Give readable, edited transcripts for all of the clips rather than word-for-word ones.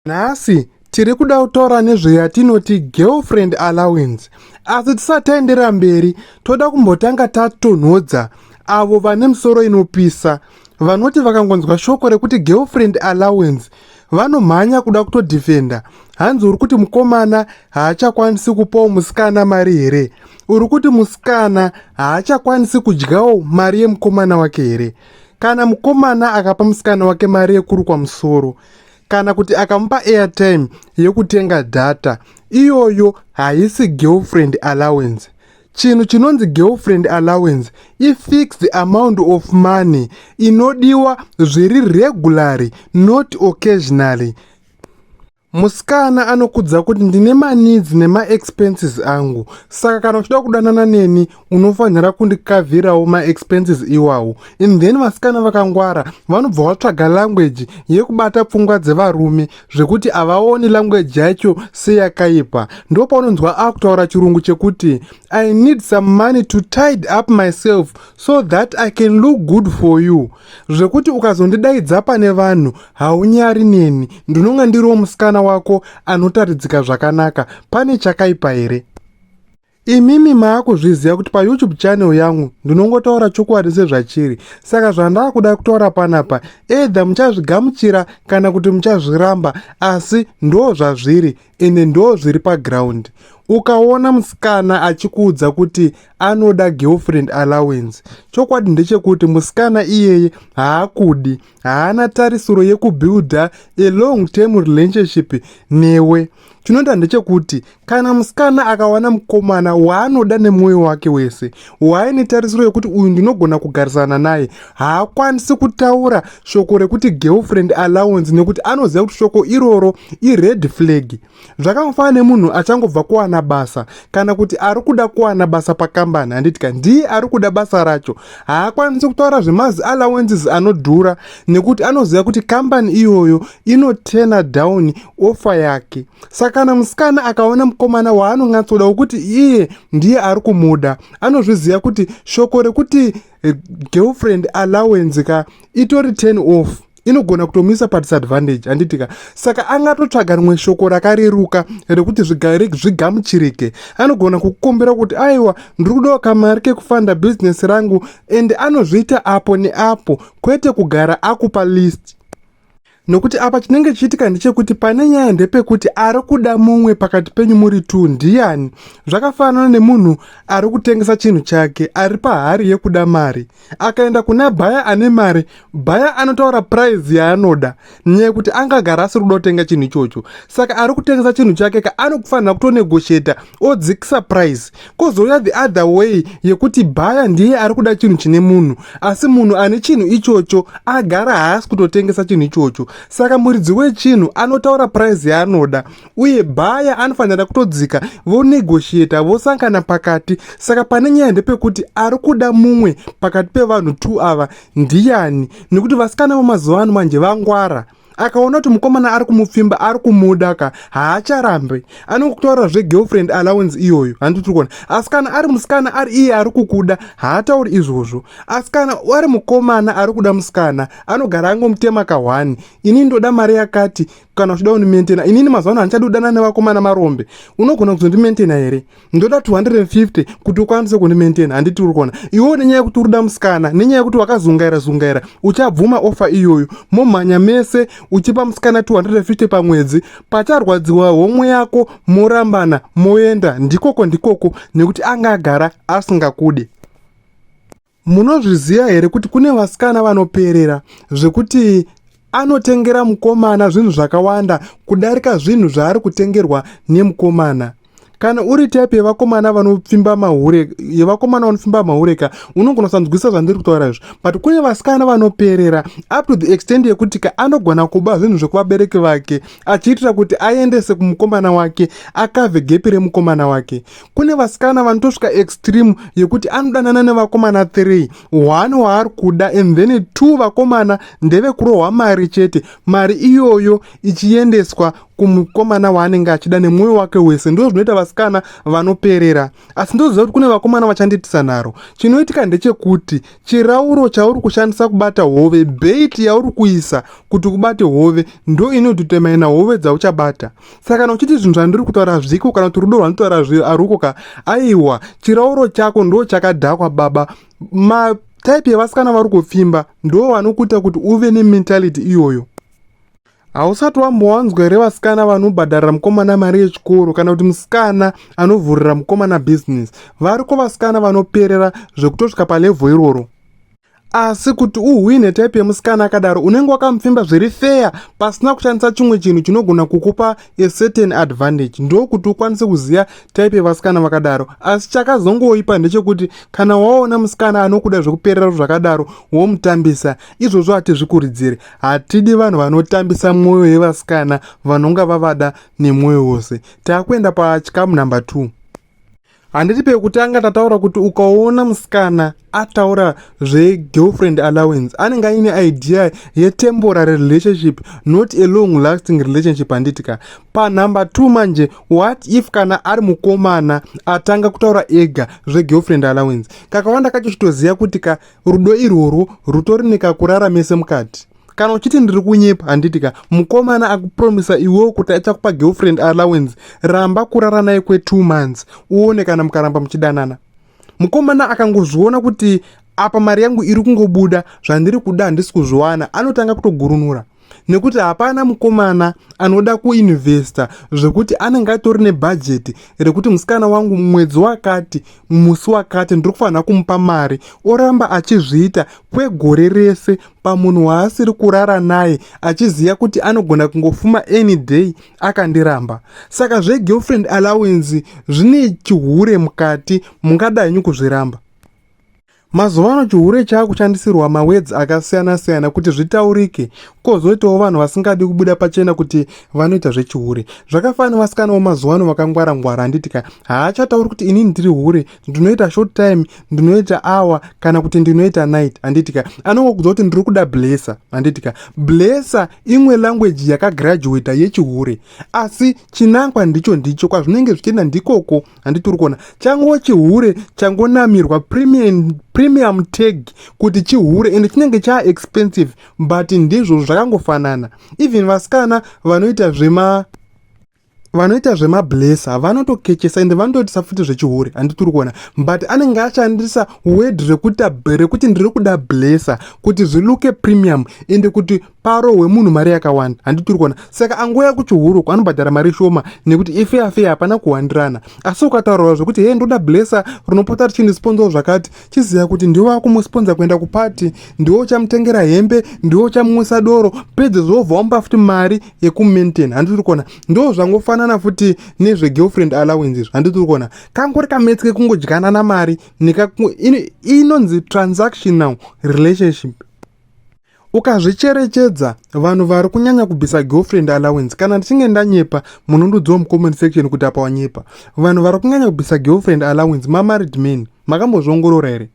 Nhasi tiri kuda kutaura nezveyatinoti girlfriend allowance. Asi tisati taendera mberi, toda kumbotanga tatonhodza avo vane misoro inopisa, vanoti vakangonzwa shoko rekuti girlfriend allowance vanomhanya kuda kutodhifenda. Hanzi uri kuti mukomana haachakwanisi kupawo musikana mari here? Uri kuti musikana haachakwanisi kudyawo mari yemukomana wake here? Kana mukomana akapa musikana wake mari yekurukwa musoro, kana kuti akamupa airtime yekutenga data, iyoyo haisi girlfriend allowance. Chinhu chinonzi girlfriend allowance ifixed amount of money inodiwa zviri regularly, not occasionally. Musikana anokudza kuti ndine maneeds nemaexpenses angu, saka kana uchida kudanana neni unofanira kundikavhirawo maexpenses iwawo. And then vasikana vakangwara vanobva vatsvaga language yekubata pfungwa dzevarume zvekuti avaoni language yacho seyakaipa. Ndo paunonzwa akutaura chirungu chekuti I need some money to tide up myself so that I can look good for you. Zvekuti ukazondidaidza pane vanhu haunyari neni, ndinonga ndiriwo musikana wako anotaridzika zvakanaka, pane chakaipa here? Imimi maakuzviziva kuti paYouTube channel yangu ndinongotaura chokwadi sezvachiri. Saka zvandava kuda kutaura panapa, either muchazvigamuchira kana kuti muchazviramba, asi ndo zvazviri ende ndo zviri paground. Ukaona musikana achikuudza kuti anoda girlfriend allowance, chokwadi ndechekuti musikana iyeye haakudi, haana tarisiro yekubuilda a long term relationship newe. Chinoda ndechekuti kana musikana akawana mukomana waanoda nemwoyo wake wese, waaine tarisiro yekuti uyu ndinogona kugarisana naye, haakwanisi kutaura shoko rekuti girlfriend allowance nekuti anoziva kuti shoko iroro ired flag. Zvakafanana nemunhu achangobva kuwana basa, kana kuti ari kuda kuwana basa pakambani, handitika ndiye ari kuda basa racho, haakwanisi kutaura zvemazi allowances anodhura nekuti anoziva kuti kambani iyoyo inotena down offer yake. Saka kana musikana akaona mukomana waanonatsoda wekuti iye ndiye ari kumuda, anozviziva kuti shoko rekuti girlfriend allowance ka itori turn off, inogona kutomisa padisadvantage, handitika. Saka angatotsvaga rimwe shoko rakareruka rekuti zvigamuchirike. Anogona kukumbira kuti aiwa ndiri kudawo kamari kekufanda business rangu, ende anozviita apo neapo, kwete kugara akupa list. Nokuti apa chinenge chiitika ndechekuti pane nyaya ndepekuti ari kuda mumwe pakati penyu muri tu ndiani. Zvakafanana nemunhu ari kutengesa chinhu chake, ari pahari yekuda mari. Akaenda kuna bhaya ane mari, bhaya anotaura price yaanoda, nenyaya yekuti angagara asiri kuda kutenga chinhu ichocho. Saka ari kutengesa chinhu chake ka anofanira kutonegotiata odzikisa price. Kozouya the other way yekuti bhaya ndiye ari kuda chinhu chine munhu, asi munhu ane chinhu ichocho agara haasi kutotengesa chinhu ichocho. Saka muridzi wechinhu anotaura price yaanoda, uye bhaya anofanira kutodzika vonegotiata vosangana pakati. Saka pane nyaya ndepekuti ari kuda mumwe pakati pevanhu tu ava ndiani, nekuti vasikana vemazuva ano manje vangwara. Akaona kuti mukomana ari kumupfimba, ari kumuda ka, haacharambe, anokutaura zvegirlfriend allowance iyoyo, handiti kuona. Asi kana ari musikana ari iye ari kukuda, haatauri izvozvo. Asi kana ari mukomana ari kuda musikana, anogara angomutema ka1, ini ndoda mari yakati, kana uchida unimentena. Inini mazuva ano handichadi kudana nevakomana marombe, unogona kuzondimentena here? Ndoda 250 kuti ukwanise kundimentena, handiti uri kuona. Iwo nenyaya yekuti uri kuda musikana, nenyaya yekuti wakazungaira uchabvuma ofa iyoyo, momhanya mese uchipa musikana 250 pamwedzi, pacharwadziwa homwe yako, morambana, moenda ndikoko, nekuti anga agara asingakude. Munozviziva here kuti kune vasikana vanoperera zvekuti anotengera mukomana zvinhu zvakawanda kudarika zvinhu zvaari kutengerwa nemukomana? Kana uri type yevakomana vanopfimba mahureka, unogona kusanzwisa zvandiri kutaura izvo. But kune vasikana vanoperera up to the extent yekuti ka anogona kuba zvinhu zvekuvabereki vake achiitira kuti aendese kumukomana wake, akavhe gepi remukomana wake. Kune vasikana vanotosvika extreme yekuti anodanana nevakomana 3, 1 waari kuda and then 2 vakomana ndeve kurohwa mari chete, mari iyoyo ichiendeswa kumukomana waanenge achida nemwoyo wake wese. Ndo zvinoita vasikana vanoperera, asi ndoziva kuti kune vakomana vachandiitisa naro. Chinoitika ndechekuti chirauro chauri kushandisa kubata hove, bait yauri kuisa kuti kubate hove, ndo inodhutemaina hove dzauchabata. Saka kana uchiti zvinhu zvandiri kutaura zviko kana kuti rudo rwanotaura arukoka, aiwa, chirauro chako ndo chakadhakwa baba. Type yevasikana vari kupfimba ndo vanokuita kuti uve nementality iyoyo. Hausati wambowanzwa here vasikana vanobhadharira mukomana mari yechikoro kana kuti musikana anovhurira mukomana business? Variko vasikana vanoperera zvekutosvika palevho iroro. Asi kuti uhwine type yemusikana akadaro, unenge wakamupfimba zviri fair pasina kushandisa chimwe chinhu chinogona kukupa a certain advantage. Ndo kuti ukwanise kuziya type yevasikana vakadaro. Asi chakazongoipa ndechekuti kana waona musikana anokuda zvekuperera zvakadaro womutambisa, izvozvo hatizvikuridzire. Hatidi vanhu vanotambisa mwoyo yevasikana vanonga vavada nemwoyo wose. Takuenda pachikamu number 2. Handiti pekutanga tataura kuti ukaona musikana ataura zve-girlfriend allowance, anenge aine idea ye-temporary relationship, not a long lasting relationship. Handitika pa number 2 manje, what if kana ari mukomana atanga kutaura ega zve-girlfriend allowance? Kakawanda kacho chitoziya kuti ka rudo irworwo rutori nekakuraramese mukati. Kana uchiti ndiri kunyepa, handitika mukomana akupromisa iwewo kuti achakupa girlfriend allowance, ramba kurara naye kwe2 months uone kana mukaramba muchidanana. Mukomana akangozviona kuti apa mari yangu iri kungobuda, zvandiri kuda handisi kuzviwana, anotanga kutogurunura. Nekuti hapana mukomana anoda kuinvesta zvekuti anenge atori nebudget rekuti musikana wangu mwedzi wakati, musi wakati ndiri kufanira kumupa mari, oramba achizviita kwegore rese pamunhu waasiri kurara naye, achiziya kuti anogona kungofuma any day akandiramba. Saka zve-girlfriend allowance zvine chihure mukati, mungadai kuzviramba. Mazuvano chihure chaakushandisirwa mawedzi akasiyana-siyana kuti zvitaurike, kozoitawo vanhu vasingadi kubuda pachena kuti vanoita zvechihure. Zvakafanana nevasikana vamazuvano vakangwara-ngwara, handitika haachatauri kuti inini ndiri hure, ndinoita short time, ndinoita hour kana kuti ndinoita night, handitika anongokudza kuti ndiri kuda blesser, handitika blesser imwe language yakagraduata yechihure, asi chinangwa ndicho kwazvinenge zvichienda ndikoko, handiti uri kuona chango chihure changonamirwa premium tag kuti chihure ende chinenge cha expensive, but ndizvo zvakangofanana. Even vasikana vanoita zvemablesa vanotokechesa ende vanototisa futi zvechihure, handituri kuona, but anenge ashandisa word rekuti ndiri kuda blesa kuti zviluke premium ende kuti parohwe munhu mari yakawanda, handituri kuona. Saka angoya kuchihuru anobhadhara mari shoma nekuti ife hapana kuwandirana. Asi ukataurawo zvekuti he ndoda blesa rinopota richindisponzawo zvakati, chiziya kuti ndiwo akumusponza kuenda kupati, ndiwo chamutengera hembe, ndiwo chamumwisa doro, pedze zobva wamupa futi mari yekumaintain, handituri kuona. Ndo zvangofanana futi nezve-girlfriend allowance izvo, handituri kuona. Kangori kametsike kungodyanana mari, inonzi transactional relationship. Ukazvicherechedza vanhu vari kunyanya kubvisa girlfriend allowance, kana ndichinge ndanyepa munondudzawo mucomment section kuti apa wanyepa. Vanhu vari kunyanya kubvisa girlfriend allowance married men, makambozviongorora here?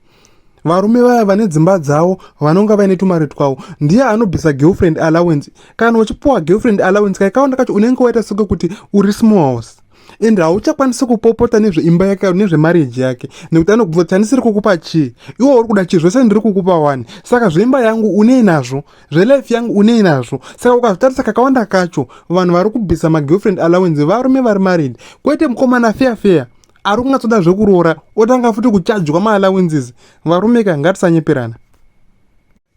Varume vaya vane dzimba dzavo vanonga vaine tumari twavo ndiye anobvisa girlfriend allowance. Kana uchipuwa girlfriend allowance kakawanda kacho unenge waita seke kuti uri small house, ende hauchakwanisi kupopota nezveimba yake nezvemarriage yake, nekuti anokubvunza kuti handisiri kukupa chii, iwo uri kuda chii, zvese ndiri kukupa 1, saka zveimba yangu unei nazvo, zvelife yangu unei nazvo. Saka ukazvitarisa kakawanda kacho vanhu vari kubvisa magirlfriend allowance varume vari married, kwete mukomana fair ari kungatsoda zvekuroora otanga futi kuchajwa maallowances. Varume ka ngatisanyeperana.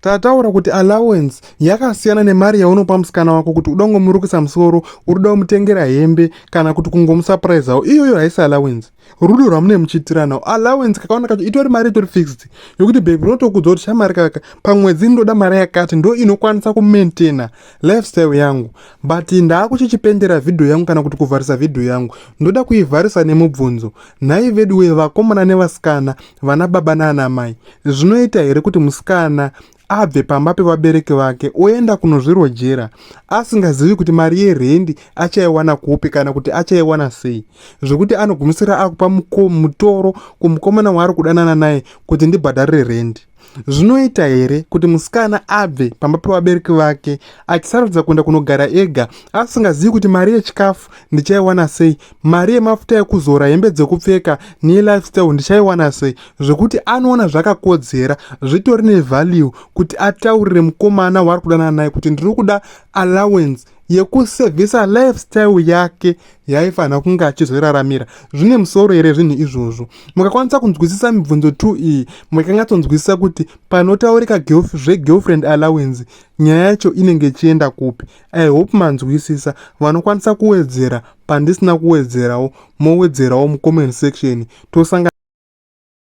Tataura kuti allowance yakasiyana nemari yaunopa musikana wako kuti uda kungomurukisa musoro, uruda kumutengera hembe kana kuti kungomusurprisawo. Iyoyo haisi allowance, rudo rwamune muchiitiranawo. Allowance kakawanda kacho itori mari itori fixed yokuti baby unotokudza kuti shamari kaka pamwedzi ndoda mari yakati, ndo inokwanisa kumaintaina lifestyle yangu. But ndaakuchichipendera video yangu kana kuti kuvharisa video yangu, ndoda kuivharisa nemubvunzo. Nhai vedu we vakomana nevasikana, vana baba naana mai, zvinoita here kuti musikana abve pamba pevabereki vake oenda kunozvirojera asingazivi kuti mari yerendi achaiwana kupi kana kuti achaiwana sei, zvekuti anogumisira akupa mutoro kumukomana waari kudanana naye kuti ndibhadharire rendi? Zvinoita here kuti musikana abve pamba pevabereki vake achisarudza kuenda kunogara ega asingazivi kuti mari yechikafu ndichaiwana sei, mari yemafuta ekuzora, hembe dzekupfeka nelifestyle ndichaiwana sei, zvekuti anoona zvakakodzera zvitori nevalue kuti ataurire mukomana waari kudanana naye kuti ndiri kuda allowance yekusevhisa lifestyle yake yaifanira kunge achizoraramira. Zvine musoro here zvinhu izvozvo? Mukakwanisa kunzwisisa mibvunzo 2 iyi, mukanyatsonzwisisa kuti panotaurika zvegirlfriend allowance nyaya yacho inenge ichienda kupi. I hope manzwisisa. Vanokwanisa kuwedzera pandisina kuwedzerawo mowedzerawo mucomment section tosanga